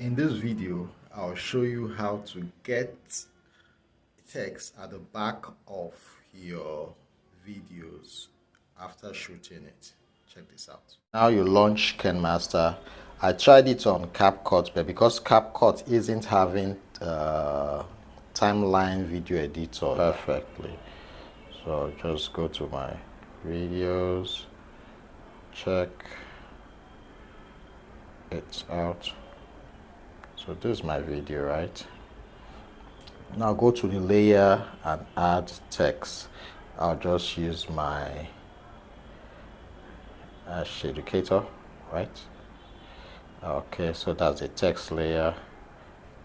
In this video, I'll show you how to get text at the back of your videos after shooting it. Check this out. Now you launch Kinemaster. I tried it on CapCut, but because CapCut isn't having timeline video editor perfectly, so I'll just go to my videos, check it out. So this is my video, right? Now go to the layer and add text. I'll just use my educator, right? Okay, so that's the text layer.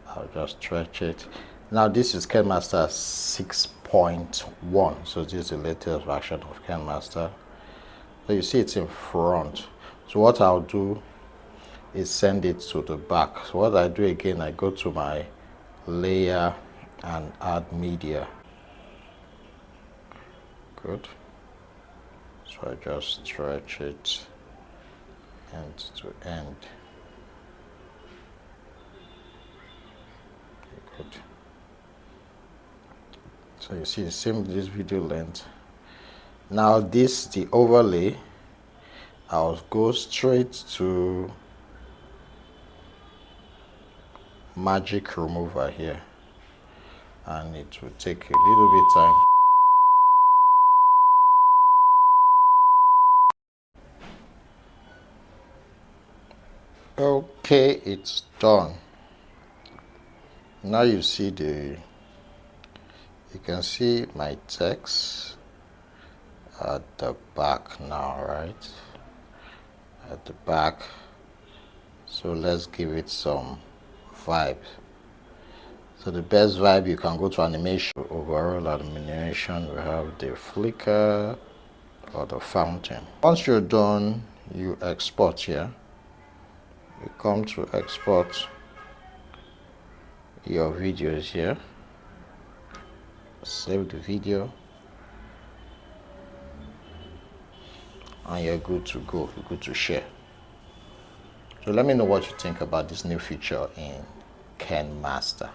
I'll just stretch it. Now this is Kinemaster 6.1, so this is the latest version of Kinemaster. So you see it's in front. So what I'll do is send it to the back. So what I do again, I go to my layer and add media. Good. So I just stretch it end to end. Good. So you see the same this video length. Now this the overlay. I'll go straight to magic remover here, and it will take a little bit time. Okay, it's done. Now you see you can see my text at the back now, right? At the back. So let's give it some vibe. So the best vibe, you can go to animation. Overall animation, we have the flicker or the fountain. Once you're done, you export here. You come to export your videos here, save the video, and you're good to go. You're good to share. So let me know what you think about this new feature in Kinemaster.